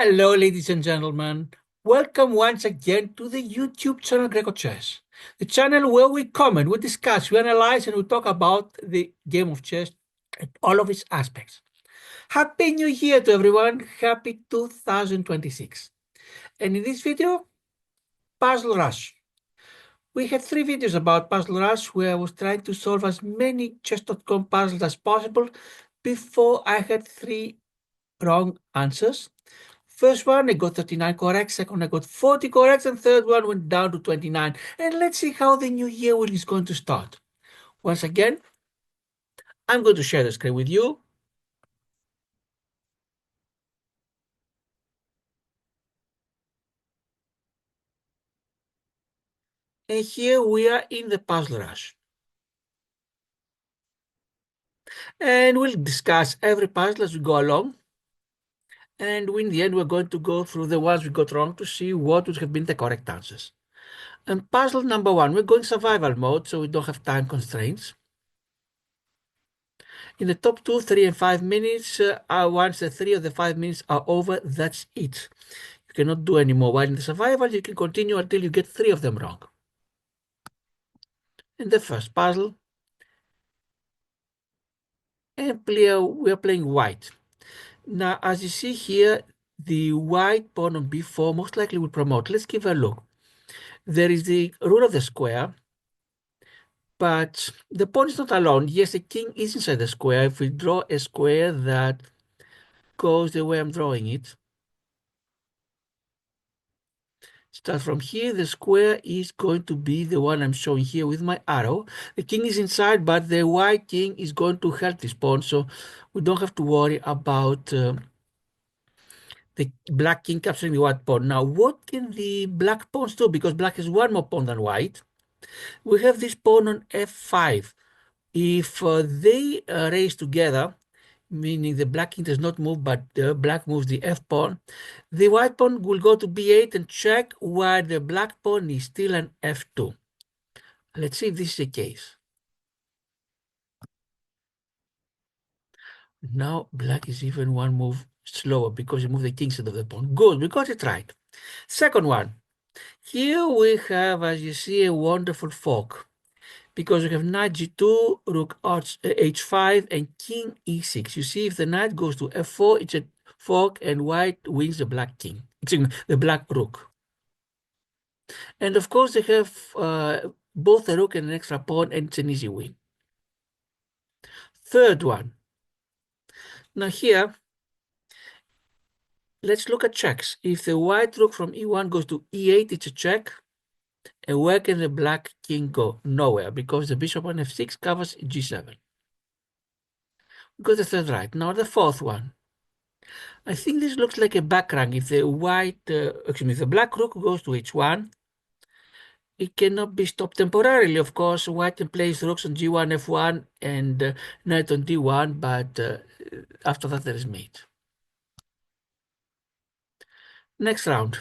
Hello, ladies and gentlemen. Welcome once again to the YouTube channel grecochess, the channel where we comment, we discuss, we analyze, and we talk about the game of chess and all of its aspects. Happy New Year to everyone. Happy 2026. And in this video, Puzzle Rush. We had 3 videos about Puzzle Rush where I was trying to solve as many chess.com puzzles as possible before I had 3 wrong answers. First one, I got 39 correct. Second, I got 40 correct. And third one went down to 29. And let's see how the new year is going to start. Once again, I'm going to share the screen with you. And here we are in the puzzle rush. And we'll discuss every puzzle as we go along. And in the end, we're going to go through the ones we got wrong to see what would have been the correct answers. And puzzle number 1, we're going survival mode, so we don't have time constraints. In the top 2, 3, and 5 minutes, once the 3 of the 5 minutes are over, that's it. You cannot do any more. While in the survival, you can continue until you get 3 of them wrong. In the first puzzle, and we are playing white. Now, as you see here, the white pawn on b4 most likely will promote. Let's give a look. There is the rule of the square, but the pawn is not alone. Yes, the king is inside the square. If we draw a square that goes the way I'm drawing it, start from here, the square is going to be the one I'm showing here with my arrow. The king is inside, but the white king is going to help this pawn, so we don't have to worry about the black king capturing the white pawn. Now, what can the black pawns do? Because black has one more pawn than white. We have this pawn on f5. If they race together, meaning the black king does not move, but the black moves the f pawn, the white pawn will go to b8 and check, while the black pawn is still an f2. Let's see if this is the case. Now black is even one move slower because he moved the king instead of the pawn. Good, we got it right. Second one. Here we have, as you see, a wonderful fork, because we have knight g2, rook h5, and king e6. You see, if the knight goes to f4, it's a fork, and white wins the black king, the black rook. And of course, they have both a rook and an extra pawn, and it's an easy win. Third one. Now here, let's look at checks. If the white rook from e1 goes to e8, it's a check. And where can the black king go? Nowhere, because the bishop on f6 covers g7. We got the third right. Now the fourth one. I think this looks like a back rank. If the if the black rook goes to h1, it cannot be stopped temporarily. Of course, white can place rooks on g1, f1, and knight on d1, but after that there is mate. Next round.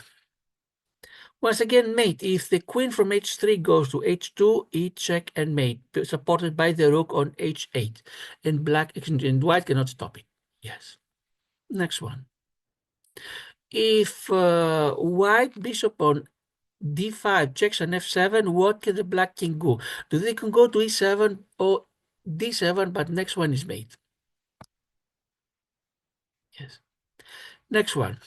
Once again, mate. If the queen from h3 goes to h2, it check and mate, supported by the rook on h8, and white cannot stop it. Yes. Next one. If white bishop on d5 checks on f7, what can the black king go? They can go to e7 or d7, but next one is mate. Yes. Next one.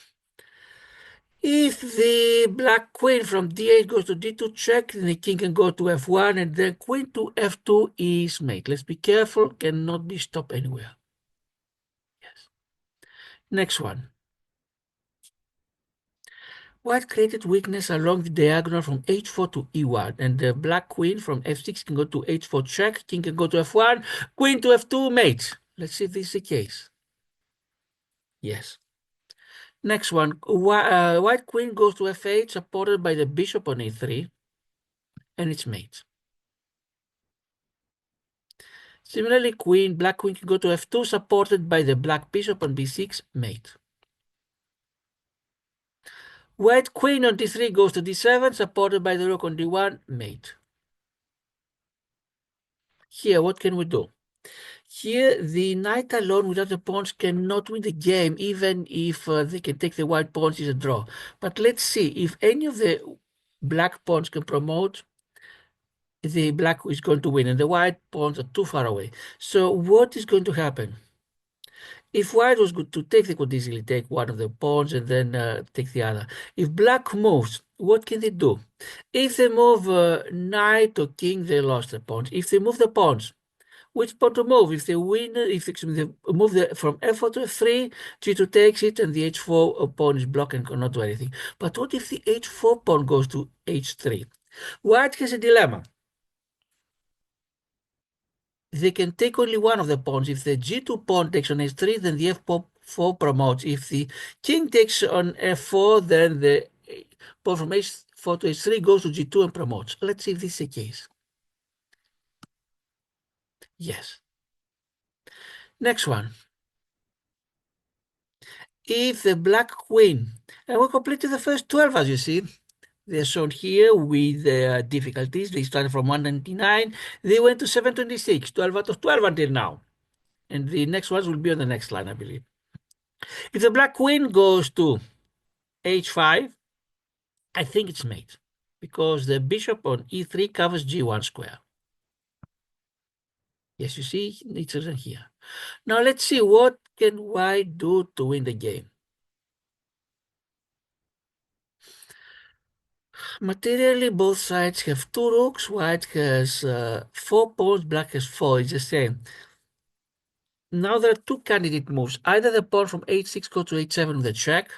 If the black queen from d8 goes to d2 check, then the king can go to f1, and then queen to f2 is mate. Let's be careful, cannot be stopped anywhere. Yes. Next one. White created weakness along the diagonal from h4 to e1, and the black queen from f6 can go to h4 check, king can go to f1, queen to f2 mate. Let's see if this is the case. Yes. Next one, white queen goes to f8, supported by the bishop on a3, and it's mate. Similarly, black queen can go to f2, supported by the black bishop on b6, mate. White queen on d3 goes to d7, supported by the rook on d1, mate. Here, what can we do? Here, the knight alone without the pawns cannot win the game, even if they can take the white pawns is a draw. But let's see, if any of the black pawns can promote, the black is going to win, and the white pawns are too far away. So what is going to happen? If white was good to take, they could easily take one of the pawns and then take the other. If black moves, what can they do? If they move knight or king, they lost the pawns. If they move the pawns, which pawn to move? If they win, if they move from f4 to f3, g2 takes it, and the h4 pawn is blocked and cannot do anything. But what if the h4 pawn goes to h3? White has a dilemma. They can take only one of the pawns. If the g2 pawn takes on h3, then the f4 promotes. If the king takes on f4, then the pawn from h4 to h3 goes to g2 and promotes. Let's see if this is the case. Yes. Next one. If the black queen, and we completed the first 12, as you see, they're shown here with the difficulties. They started from 199, they went to 726, 12 out of 12 until now. And the next ones will be on the next line, I believe. If the black queen goes to h5, I think it's mate, because the bishop on e3 covers g1 square. Yes, you see, it's written here. Now let's see, what can white do to win the game? Materially, both sides have two rooks. White has 4 pawns, black has 4. It's the same. Now there are two candidate moves. Either the pawn from h6 goes to h7 with a check,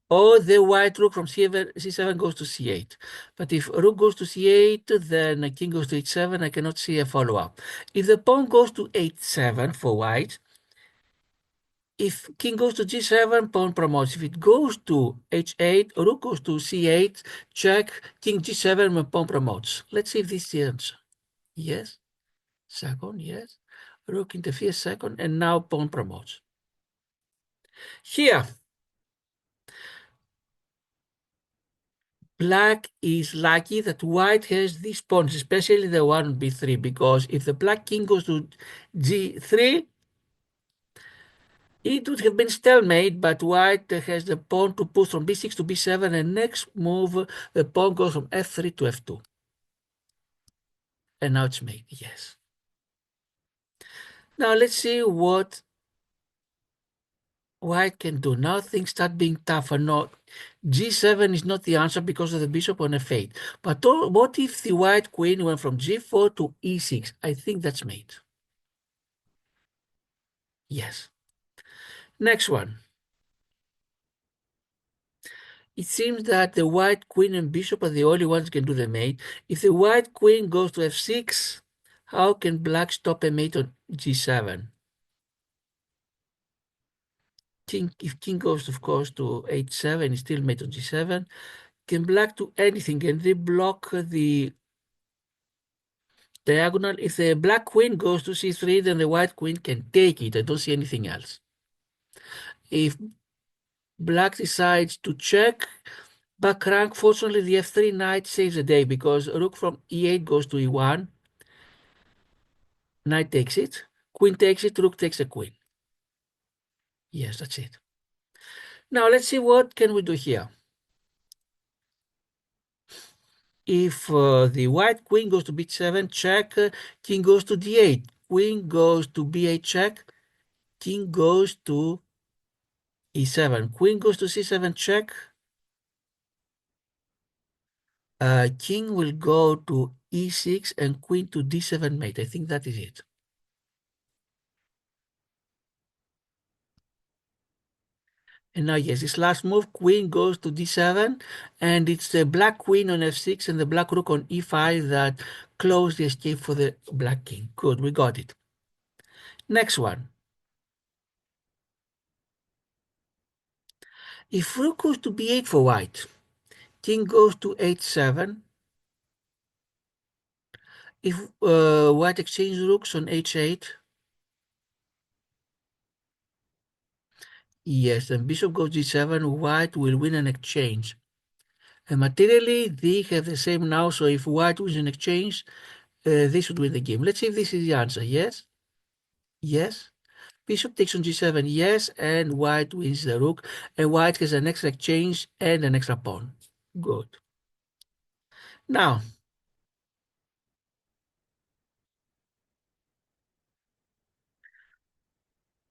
or the white rook from c7 goes to c8. But if rook goes to c8, then king goes to h7. I cannot see a follow-up. If the pawn goes to h7 for white, if king goes to g7, pawn promotes. If it goes to h8, rook goes to c8, check, king g7, pawn promotes. Let's see if this is the answer. Yes. Second, yes. Rook interferes second, and now pawn promotes. Here, black is lucky that white has these pawns, especially the one on b3, because if the black king goes to g3, it would have been stalemate, but white has the pawn to push from b6 to b7, and next move, the pawn goes from f3 to f2. And now it's mate, yes. Now let's see what white can do. Now things start being tougher. Not g7 is not the answer because of the bishop on f8. But what if the white queen went from g4 to e6? I think that's mate. Yes. Next one. It seems that the white queen and bishop are the only ones who can do the mate. If the white queen goes to f6, how can black stop a mate on g7? If king goes, of course, to h7, it's still mate on g7. Can black do anything? Can they block the diagonal? If the black queen goes to c3, then the white queen can take it. I don't see anything else. If black decides to check, back rank, fortunately the f3 knight saves the day because rook from e8 goes to e1. Knight takes it, queen takes it, rook takes a queen. Yes, that's it. Now let's see what can we do here. If the white queen goes to b7, check, king goes to d8, queen goes to b8, check, king goes to e7, queen goes to c7, check, king will go to e6 and queen to d7 mate. I think that is it. And now, yes, this last move, queen goes to d7, and it's the black queen on f6 and the black rook on e5 that close the escape for the black king. Good, we got it. Next one. If rook goes to b8 for white, king goes to h7. If white exchanges rooks on h8, yes, and bishop goes g7, white will win an exchange. And materially, they have the same now, so if white wins an exchange, this would win the game. Let's see if this is the answer. Yes, yes. Bishop takes on g7, yes, and white wins the rook, and white has an extra exchange and an extra pawn. Good. Now,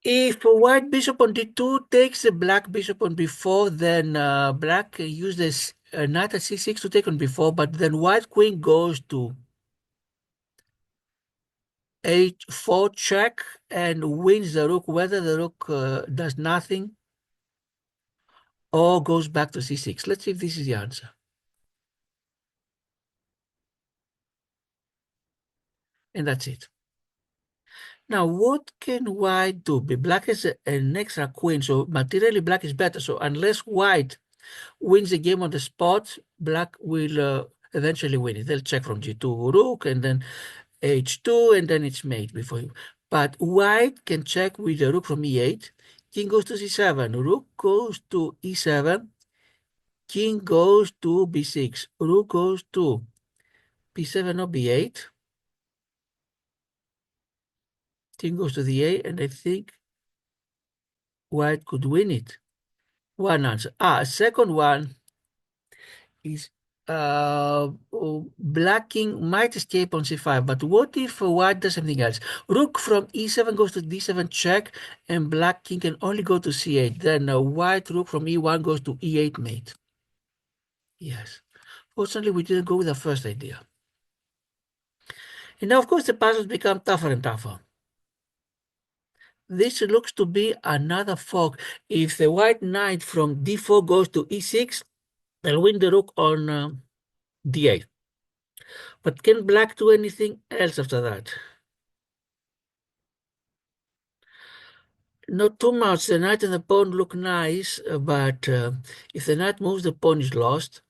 if white bishop on d2 takes the black bishop on b4, then black uses knight at c6 to take on b4, but then white queen goes to h4 check and wins the rook, whether the rook does nothing or goes back to c6. Let's see if this is the answer. And that's it. Now, what can white do? Black has an extra queen, so materially black is better. So unless white wins the game on the spot, black will eventually win it. They'll check from g2 rook and then h2, and then it's mate before you. But white can check with the rook from e8. King goes to c7. Rook goes to e7. King goes to b6. Rook goes to b7 or b8. King goes to the a, and I think white could win it. One answer. Second one is black king might escape on c5, but what if white does something else? Rook from e7 goes to d7 check, and black king can only go to c8. Then white rook from e1 goes to e8 mate. Yes. Fortunately, we didn't go with the first idea. And now, of course, the puzzles become tougher and tougher. This looks to be another fork. If the white knight from d4 goes to e6, they'll win the rook on d8. But can black do anything else after that? Not too much. The knight and the pawn look nice, but if the knight moves, the pawn is lost.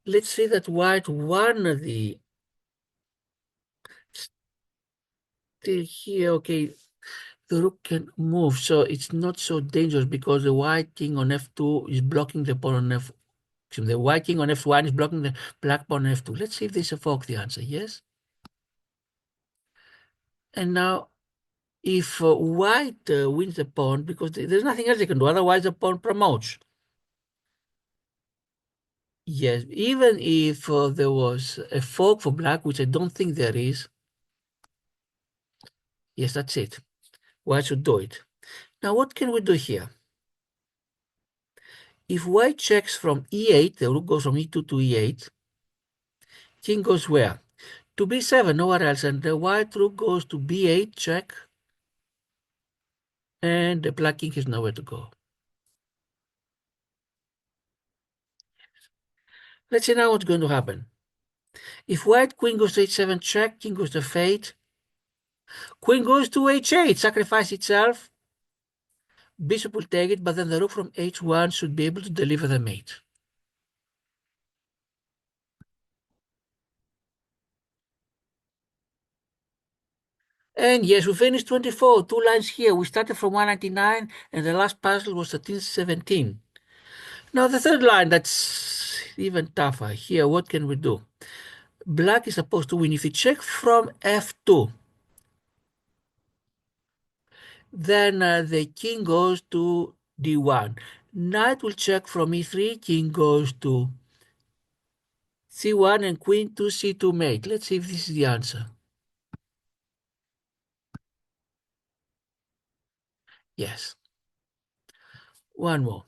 Let's say that white won the still here. Okay, the rook can move, so it's not so dangerous because the white king on f2 is blocking the pawn on f. The white king on f1 is blocking the black pawn on f2. Let's see if this is a fork. The answer, yes. And now, if white wins the pawn, because there's nothing else they can do, otherwise the pawn promotes. Yes, even if there was a fork for black, which I don't think there is. Yes, that's it. White should do it. Now, what can we do here? If white checks from e8, the rook goes from e2 to e8. King goes where? To b7, nowhere else. And the white rook goes to b8, check. And the black king has nowhere to go. Let's see now what's going to happen. If white queen goes to h7, check. King goes to f8. Queen goes to h8, sacrifice itself. Bishop will take it, but then the rook from h1 should be able to deliver the mate. And yes, we finished 24, 2 lines here. We started from 199 and the last puzzle was 1317. Now the third line, that's even tougher. Here, what can we do? Black is supposed to win. If you check from f2, then the king goes to d1. Knight will check from e3, king goes to c1 and queen to c2 mate. Let's see if this is the answer. Yes. One more.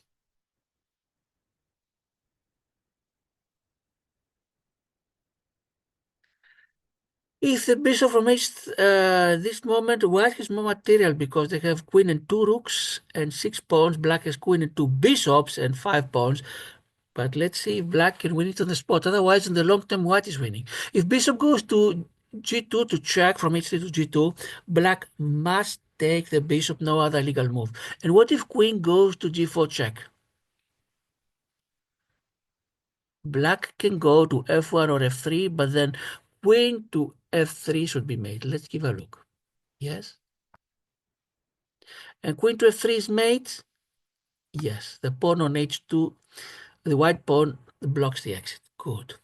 If the bishop from this moment, white has more material because they have queen and 2 rooks and 6 pawns. Black has queen and 2 bishops and 5 pawns. But let's see if black can win it on the spot. Otherwise, in the long term, white is winning. If bishop goes to g2 to check from h3 to g2, black must take the bishop, no other legal move. And what if queen goes to g4 check? Black can go to f1 or f3, but then queen to f3 should be made. Let's give a look. Yes. And queen to f3 is mate? Yes. The pawn on h2 The white pawn blocks the exit. Good.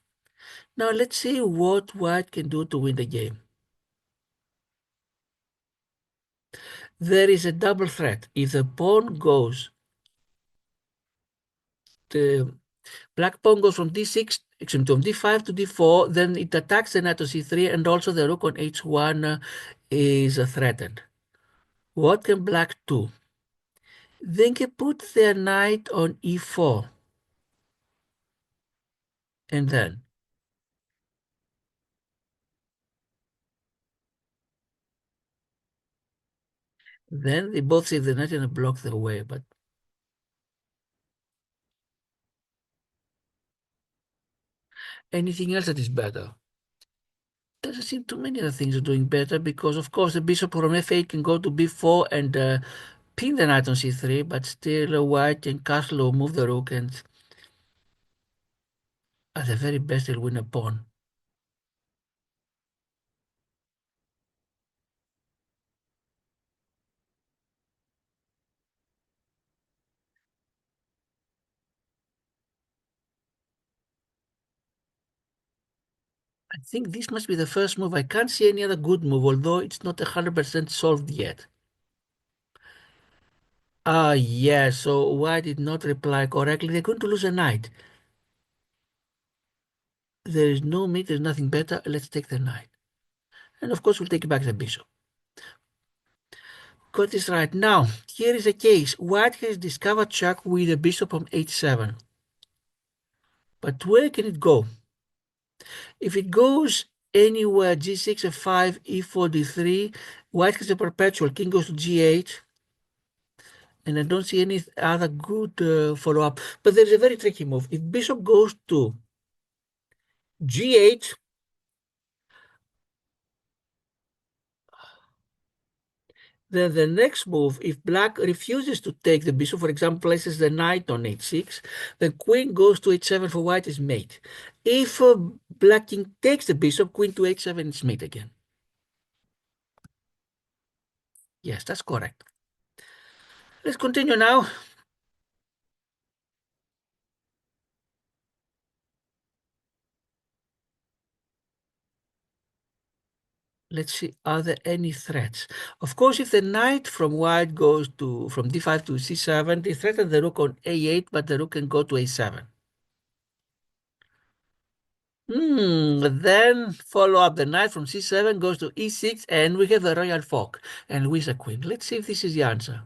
Now let's see what white can do to win the game. There is a double threat. If the pawn goes, the black pawn goes from d6, excuse me, from d5 to d4, then it attacks the knight on c3, and also the rook on h1 is threatened. What can black do? They can put their knight on e4, and then they both save the knight and block the way, but anything else that is better? Doesn't seem too many other things are doing better because, of course, the bishop from f8 can go to b4 and pin the knight on c3, but still white can castle or move the rook, and at the very best, he'll win a pawn. I think this must be the first move. I can't see any other good move, although it's not 100% solved yet. Ah, yeah, so white did not reply correctly. They're going to lose a knight. There is no mate, there's nothing better. Let's take the knight. And of course, we'll take back the bishop. Got this right. Now, here is a case. White has discovered check with the bishop on h7. But where can it go? If it goes anywhere, g6, f5, e4, d3, white has a perpetual. King goes to g8. And I don't see any other good follow-up. But there's a very tricky move. If bishop goes to g8, then the next move, if black refuses to take the bishop, for example, places the knight on h6, then queen goes to h7 for white is mate. If black king takes the bishop, queen to h7 is mate again. Yes, that's correct. Let's continue now. Let's see, are there any threats? Of course, if the knight from white goes to from d5 to c7, they threaten the rook on a8, but the rook can go to a7. Then follow up the knight from c7 goes to e6, and we have the royal fork and with a queen. Let's see if this is the answer.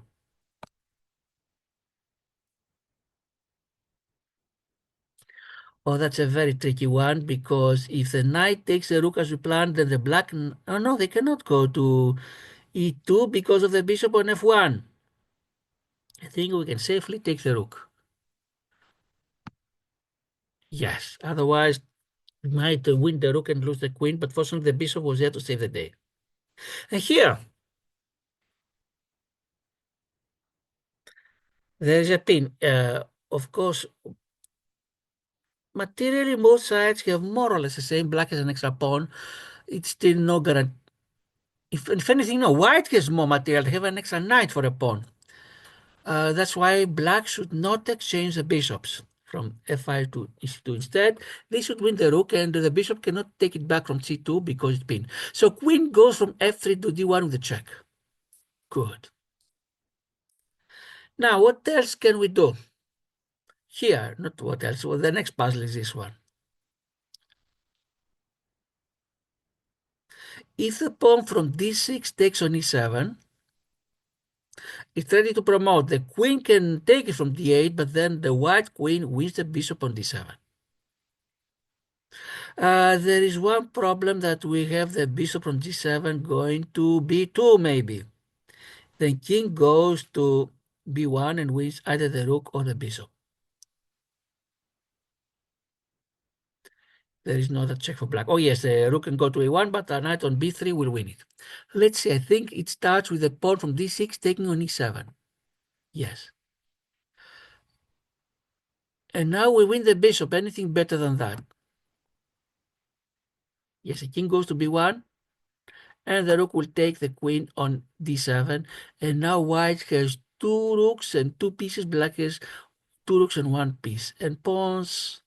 Oh, that's a very tricky one because if the knight takes the rook as we planned, then the black. Oh no, they cannot go to e2 because of the bishop on f1. I think we can safely take the rook. Yes, otherwise we might win the rook and lose the queen, but fortunately the bishop was there to save the day. And here, there is a pin. Of course, materially both sides have more or less the same. Black has an extra pawn. It's still no guarantee. If anything, no, white has more material. They have an extra knight for a pawn. That's why black should not exchange the bishops from f5 to e2. Instead, they should win the rook, and the bishop cannot take it back from c2 because it's pinned. So queen goes from f3 to d1 with the check. Good. Now, what else can we do? Here, not what else. Well, the next puzzle is this one. If the pawn from d6 takes on e7, it's ready to promote. The queen can take it from d8, but then the white queen wins the bishop on d7. There is one problem that we have the bishop from g7 going to b2 maybe. Then king goes to b1 and wins either the rook or the bishop. There is not a check for black. Oh yes, the rook can go to a1, but the knight on b3 will win it. Let's see, I think it starts with the pawn from d6 taking on e7. Yes. And now we win the bishop. Anything better than that? Yes, the king goes to b1, and the rook will take the queen on d7. And now white has two rooks and two pieces. Black has two rooks and one piece. And pawns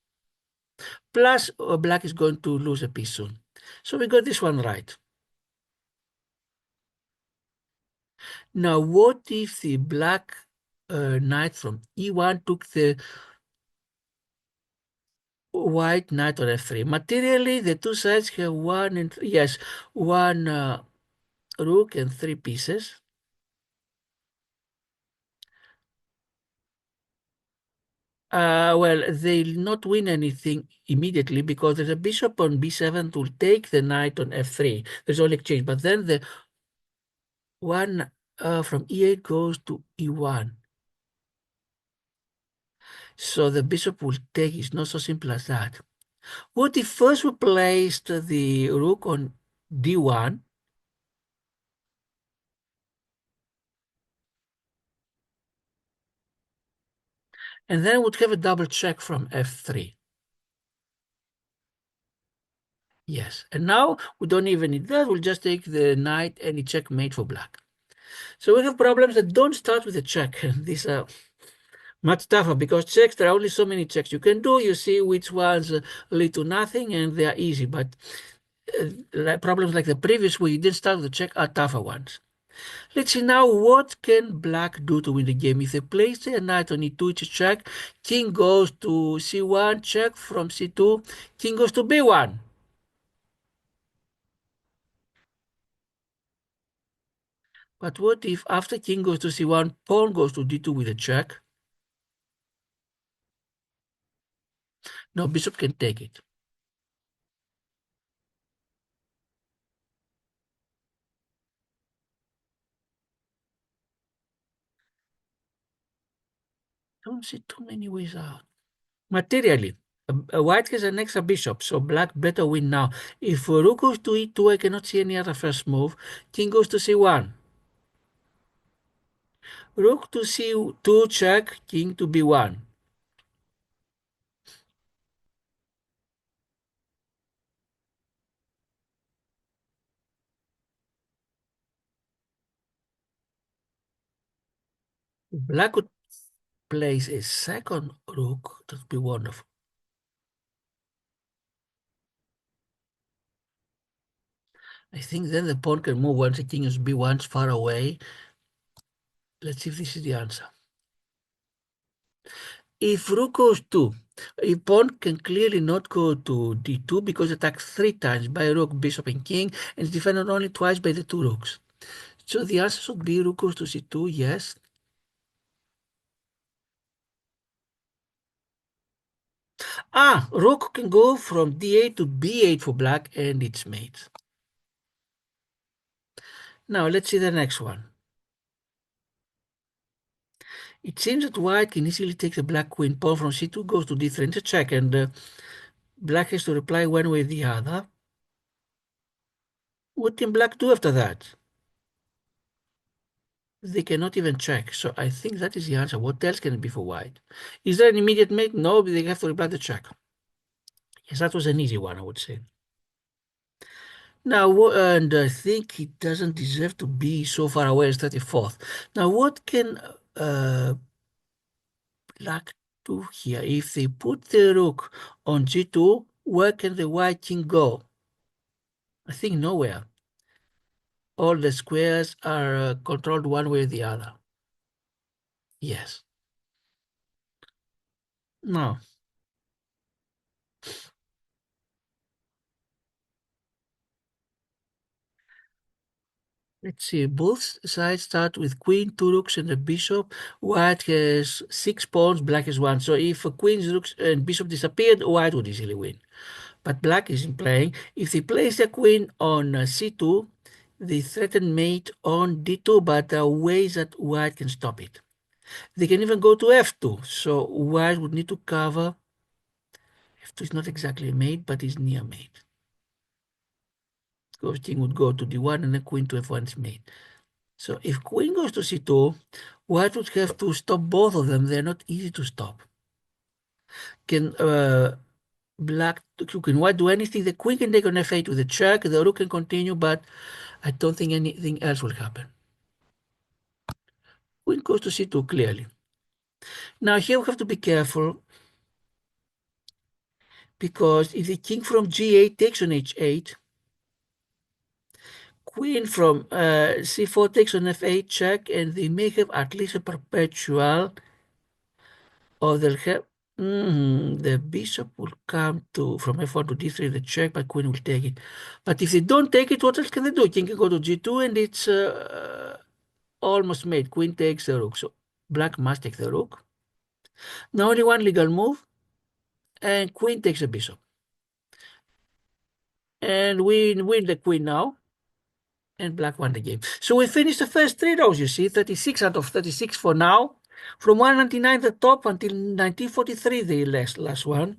plus black is going to lose a piece soon. So we got this one right. Now, what if the black knight from e1 took the white knight on f3? Materially, the two sides have one and yes, one rook and three pieces. Well, they'll not win anything immediately because there's a bishop on b7 to take the knight on f3. There's only exchange, but then the one from e8 goes to e1. So the bishop will take. It's not so simple as that. What if first we placed the rook on d1 and then would have a double check from f3? Yes, and now we don't even need that. We'll just take the knight and it checkmate for black. So we have problems that don't start with a check. These are much tougher because checks, there are only so many checks you can do. You see which ones lead to nothing and they are easy. But problems like the previous where you didn't start with a check are tougher ones. Let's see now what can black do to win the game. If they place a knight on e2, it's a check. King goes to c1, check from c2. King goes to b1. But what if after king goes to c1, pawn goes to d2 with a check? No, bishop can take it. Don't see too many ways out. Materially, white has an extra bishop, so black better win now. If rook goes to e2, I cannot see any other first move. King goes to c1. Rook to c2, check. King to b1. Black could place a second rook. That would be wonderful. I think then the pawn can move once the king is b1 far away. Let's see if this is the answer. If rook goes to, a pawn can clearly not go to d2 because attacked three times by rook, bishop, and king, and is defended only twice by the two rooks. So the answer should be rook goes to c2, yes. Rook can go from d8 to b8 for black, and it's mate. Now let's see the next one. It seems that white can easily take the black queen pawn from c2 goes to d3 and a check, and black has to reply one way or the other. What can black do after that? They cannot even check, so I think that is the answer. What else can it be for white? Is there an immediate mate? No, but they have to reply the check. Yes, that was an easy one, I would say. Now, and I think he doesn't deserve to be so far away as 34th. Now, what can black do here? If they put the rook on g2, where can the white king go? I think nowhere. All the squares are controlled one way or the other. Yes. Now, let's see. Both sides start with queen, two rooks, and a bishop. White has six pawns, black has one. So if a queen, rooks, and bishop disappeared, white would easily win. But black isn't playing. If they place the queen on c2, they threaten mate on d2, but there are ways that white can stop it. They can even go to f2, so white would need to cover. F2 is not exactly a mate, but is near mate. Because king would go to d1 and then queen to f1 is mate. So if queen goes to c2, white would have to stop both of them. They're not easy to stop. Can white do anything? The queen can take on f8 with a check. The rook can continue, but I don't think anything else will happen. Queen goes to c2 clearly. Now here we have to be careful because if the king from g8 takes on h8, queen from c4 takes on f8 check, and they may have at least a perpetual, or they'll have the bishop will come to from f1 to d3, the check, but queen will take it. But if they don't take it, what else can they do? King can go to g2, and it's almost made. Queen takes the rook, so black must take the rook. Now only one legal move, and queen takes the bishop. And we win the queen now, and black won the game. So we finished the first 3 rows, you see, 36 out of 36 for now. From 199 the top until 1943 the last one.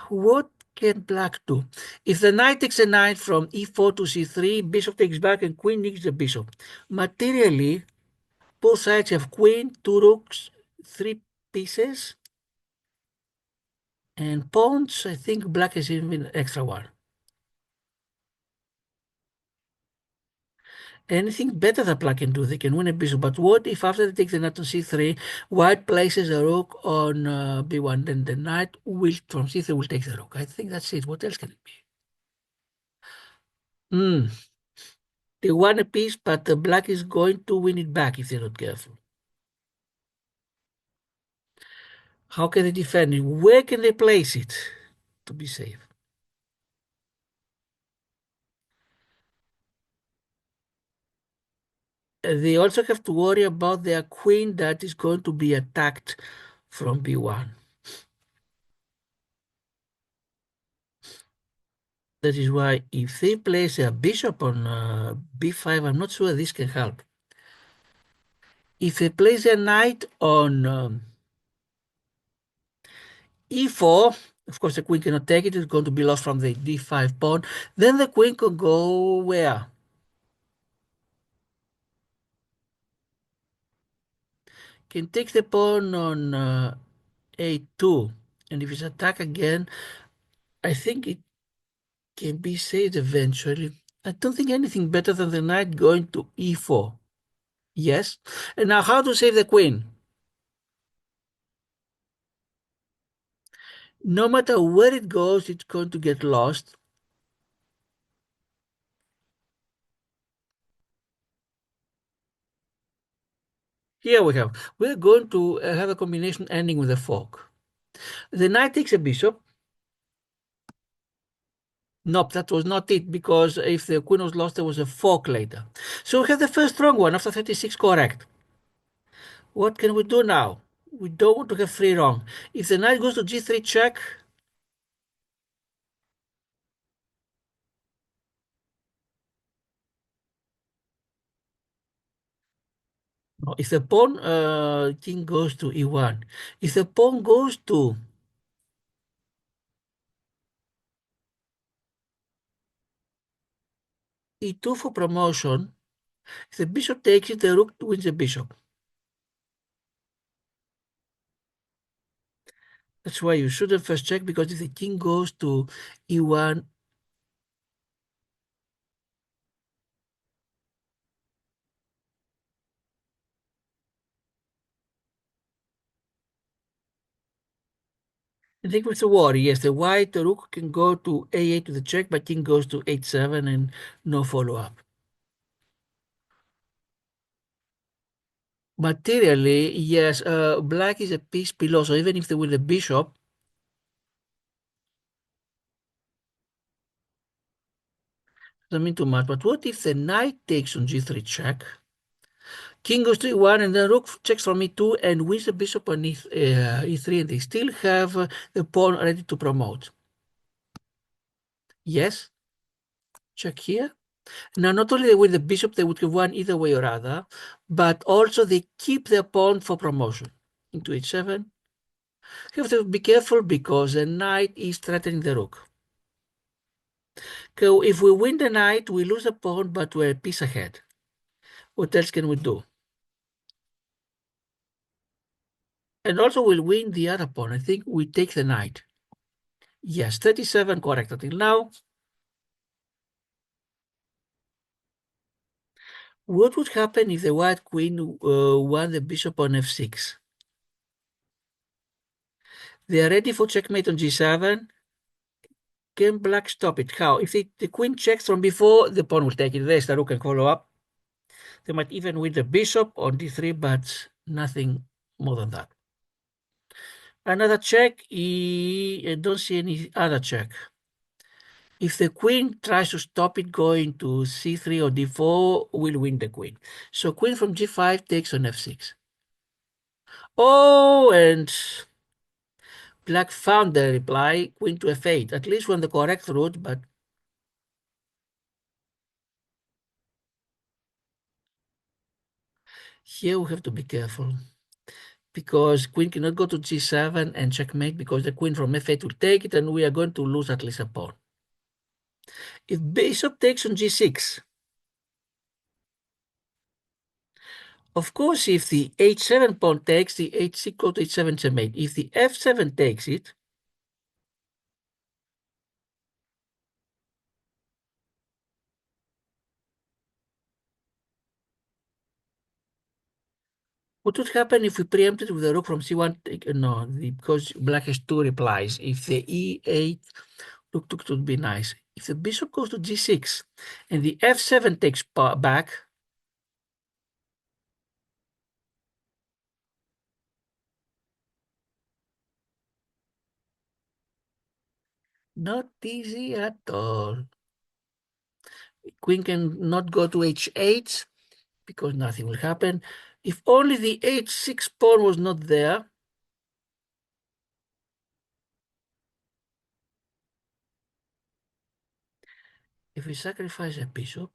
What can black do? If the knight takes a knight from e4 to c3, bishop takes back and queen nicks the bishop. Materially, both sides have queen, 2 rooks, 3 pieces, and pawns. I think black has even extra one. Anything better that black can do, they can win a bishop. But what if after they take the knight on c3, white places a rook on b1, then the knight will from c3 will take the rook. I think that's it. What else can it be? They won a piece, but the black is going to win it back if they're not careful. How can they defend it? Where can they place it to be safe? They also have to worry about their queen that is going to be attacked from b1. That is why if they place a bishop on b5, I'm not sure this can help. If they place a knight on e4, of course the queen cannot take it, it's going to be lost from the d5 pawn. Then the queen could go where? Can take the pawn on a2. And if it's attacked again, I think it can be saved eventually. I don't think anything better than the knight going to e4. Yes. And now how to save the queen? No matter where it goes, it's going to get lost. Here we're going to have a combination ending with a fork. The knight takes a bishop. Nope, that was not it, because if the queen was lost, there was a fork later. So we have the first wrong one after 36 correct. What can we do now? We don't want to have 3 wrong. If the knight goes to g3 check, no, if the pawn king goes to e1, if the pawn goes to e2 for promotion, if the bishop takes it, the rook wins the bishop. That's why you shouldn't first check, because if the king goes to e1, I think with the worry, yes, the white the rook can go to a8 to the check, but king goes to h7 and no follow-up. Materially, yes, black is a piece below, so even if they win the bishop, doesn't mean too much. But what if the knight takes on g3 check? King goes to e1, and then rook checks from e2 and wins the bishop on e3, and they still have the pawn ready to promote. Yes, check here. Now, not only they win the bishop, they would have won either way or other, but also they keep their pawn for promotion into h7. You have to be careful because the knight is threatening the rook. So if we win the knight, we lose the pawn, but we're a piece ahead. What else can we do? And also we'll win the other pawn. I think we take the knight. Yes, 37 correct until now. What would happen if the white queen won the bishop on f6? They are ready for checkmate on g7. Can black stop it? How? If the queen checks from before, the pawn will take it. There's the rook and follow up. They might even win the bishop on d3, but nothing more than that. Another check, I don't see any other check. If the queen tries to stop it going to c3 or d4, we'll win the queen. So queen from g5 takes on f6. Oh, and black found the reply, queen to f8. At least won the correct route, but here we have to be careful because queen cannot go to g7 and checkmate because the queen from f8 will take it and we are going to lose at least a pawn. If bishop takes on g6, of course, if the h7 pawn takes, the h6 goes to h7 checkmate. If the f7 takes it, what would happen if we preempted with the rook from c1? No, because black has two replies. If the e8 rook took would be nice. If the bishop goes to g6 and the f7 takes back, not easy at all. Queen can not go to h8 because nothing will happen. If only the h6 pawn was not there, if we sacrifice a bishop,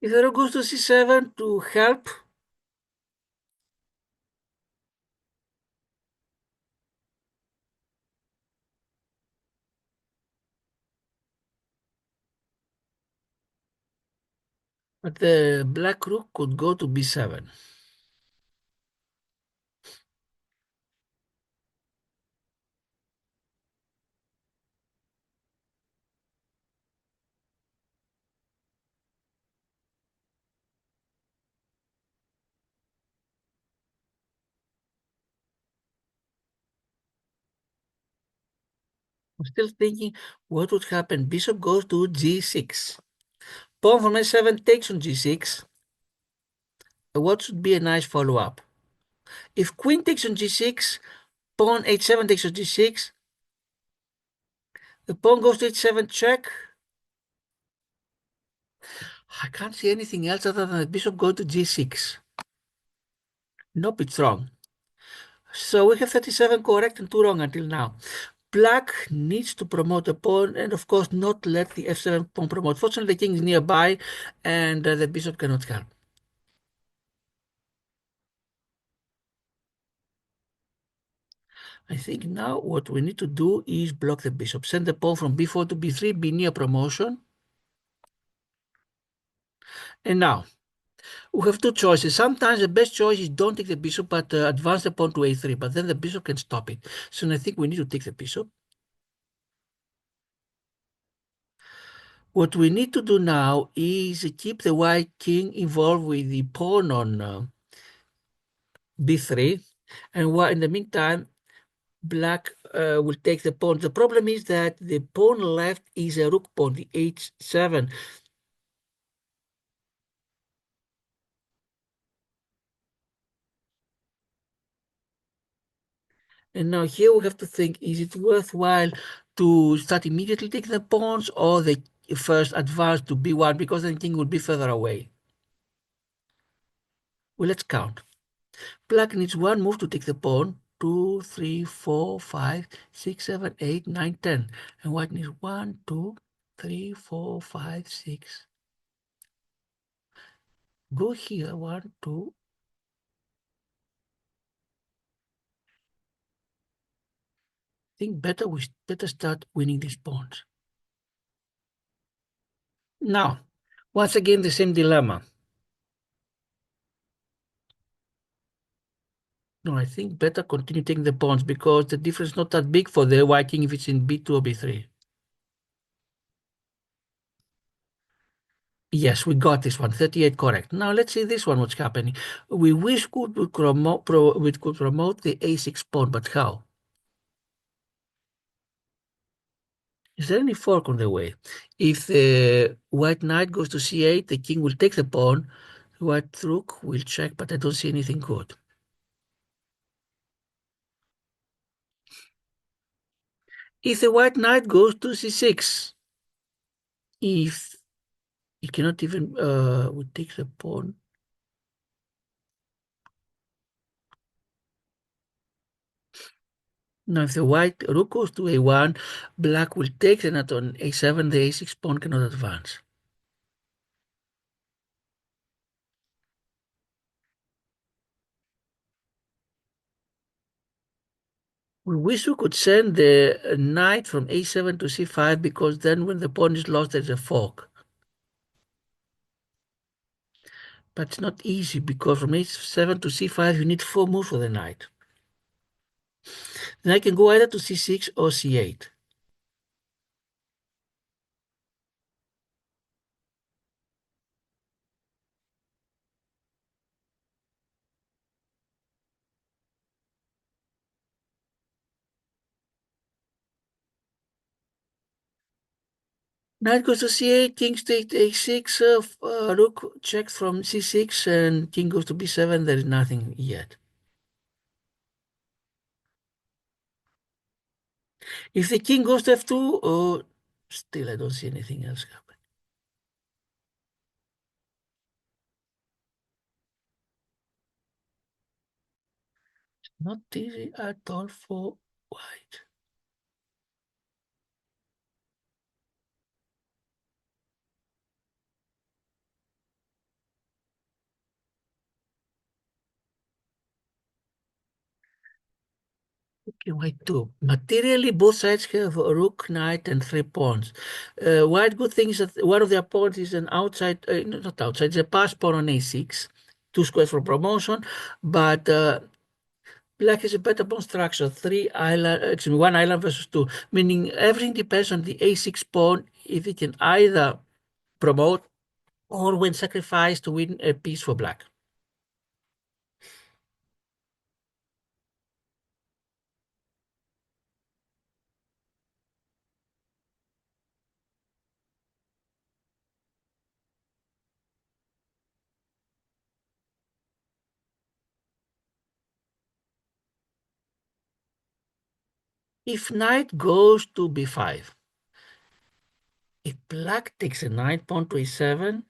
if the rook goes to c7 to help, but the black rook could go to b7. I'm still thinking what would happen. Bishop goes to g6. Pawn from a7 takes on g6. What should be a nice follow-up? If queen takes on g6, pawn h7 takes on g6, the pawn goes to h7 check. I can't see anything else other than the bishop go to g6. Nope, it's wrong. So we have 37 correct and 2 wrong until now. Black needs to promote a pawn and of course not let the f7 pawn promote. Fortunately, the king is nearby and the bishop cannot help. I think now what we need to do is block the bishop. Send the pawn from b4 to b3, be near promotion. And now, we have two choices. Sometimes the best choice is don't take the bishop, but advance the pawn to a3, but then the bishop can stop it. So I think we need to take the bishop. What we need to do now is keep the white king involved with the pawn on b3. And while in the meantime, black will take the pawn. The problem is that the pawn left is a rook pawn, the h7. And now here we have to think, is it worthwhile to start immediately taking the pawns or the first advance to b1 because the king will be further away? Well, let's count. Black needs one move to take the pawn. 2, 3, 4, 5, 6, 7, 8, 9, 10. And white needs 1, 2, 3, 4, 5, 6. Go here, 1, 2. think better we better start winning these pawns. Now, once again, the same dilemma. No, I think better continue taking the pawns because the difference is not that big for the white king if it's in b2 or b3. Yes, we got this one, 38 correct. Now let's see this one, what's happening. We wish we could promote the a6 pawn, but how? Is there any fork on the way? If the white knight goes to c8, the king will take the pawn. White rook will check, but I don't see anything good. If the white knight goes to c6, if he cannot even we take the pawn. Now, if the white rook goes to a1, black will take the knight on a7, the a6 pawn cannot advance. We wish we could send the knight from a7 to c5 because then when the pawn is lost, there's a fork. But it's not easy because from a7 to c5, you need 4 moves for the knight. Then I can go either to c6 or c8. Knight goes to c8, king takes a6, rook checks from c6, and king goes to b7. There is nothing yet. If the king goes to f2, oh, still I don't see anything else happening. Not easy at all for white. Okay, white two. Materially, both sides have a rook, knight, and 3 pawns. White good thing is that one of their pawns is an outside, not outside, it's a pass pawn on a6, 2 squares for promotion, but black has a better pawn structure, 1 island versus 2, meaning everything depends on the a6 pawn, if it can either promote or when sacrificed to win a piece for black. If knight goes to b5, if black takes a knight pawn to a7,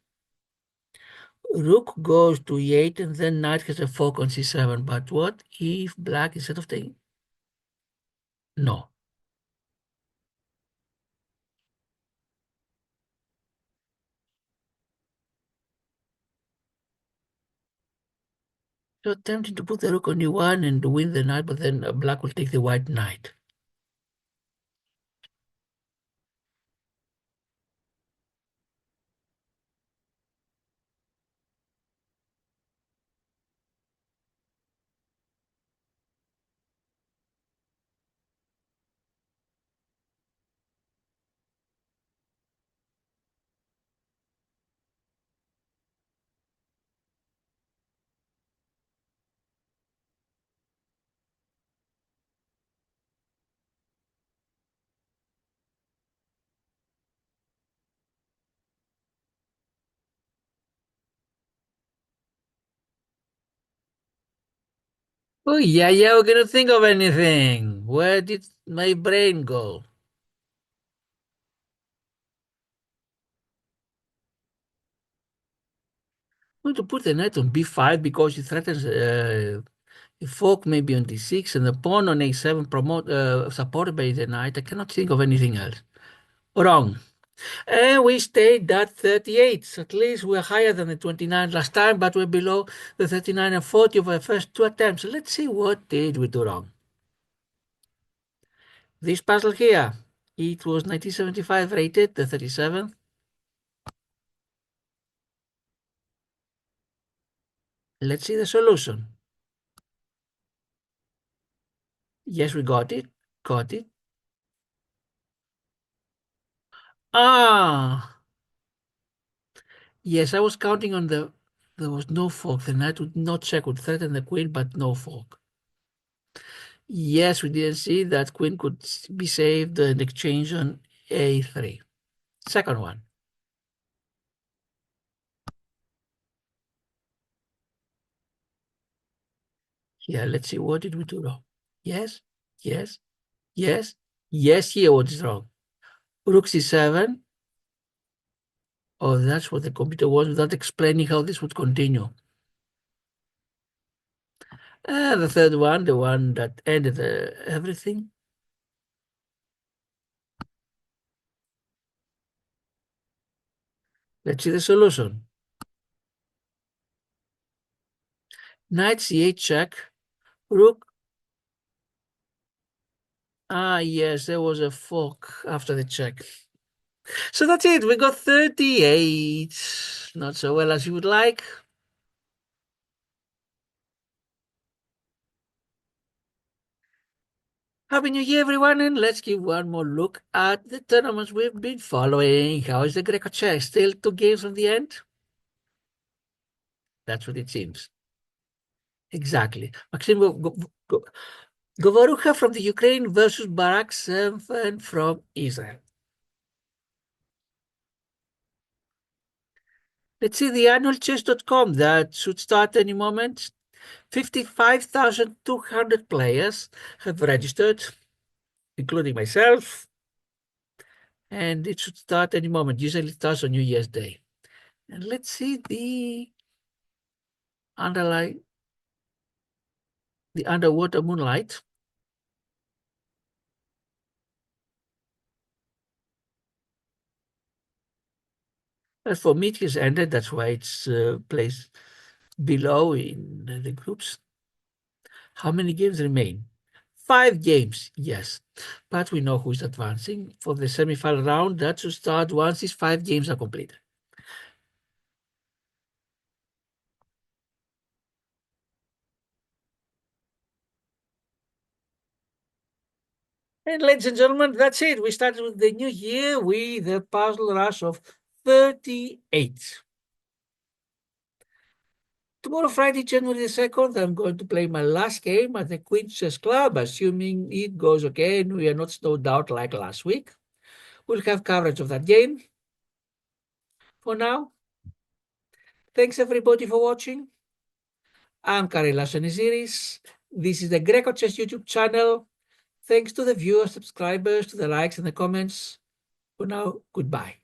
rook goes to e8, and then knight has a fork on c7. But what if black, instead of taking... No. So attempting to put the rook on e1 and to win the knight, but then black will take the white knight. Oh, yeah, we cannot think of anything. Where did my brain go? I'm going to put the knight on b5 because it threatens a fork maybe on d6 and the pawn on a7 supported by the knight. I cannot think of anything else. Wrong. And we stayed at 38. So at least we're higher than the 29 last time, but we're below the 39 and 40 of our first 2 attempts. So let's see what did we do wrong. This puzzle here, it was 1975 rated, the 37th. Let's see the solution. Yes, we got it. Got it. Ah, yes, I was counting on there was no fork. The knight would not check, would threaten the queen, but no fork. Yes, we didn't see that queen could be saved in exchange on a3. Second one. Here, let's see, what did we do wrong? Yes, yes, yes, yes, here what is wrong? Rook c7. Oh, that's what the computer was without explaining how this would continue. The third one, the one that ended everything. Let's see the solution. Knight c8 check. Rook. Ah, yes, there was a fork after the check. So that's it. We got 38. Not so well as you would like. Happy New Year, everyone, and let's give one more look at the tournaments we've been following. How is the grecochess? Still 2 games from the end? That's what it seems. Exactly. Maxim Govarucha from the Ukraine versus Barak Semfen from Israel. Let's see the annual chess.com that should start any moment. 55,200 players have registered, including myself, and it should start any moment. Usually it starts on New Year's Day. And let's see the underline, the underwater moonlight. As for me, it has ended. That's why it's placed below in the groups. How many games remain? 5 games, yes. But we know who is advancing for the semi-final round. That should start once these 5 games are completed. And ladies and gentlemen, that's it. We started with the new year with a puzzle rush of 38. Tomorrow, Friday, January the 2nd, I'm going to play my last game at the Queen Chess Club, assuming it goes okay and we are not snowed out like last week. We'll have coverage of that game. For now, thanks everybody for watching. I'm Karela Seniziris. This is the Greco Chess YouTube channel. Thanks to the viewers, subscribers, to the likes and the comments. For now, goodbye.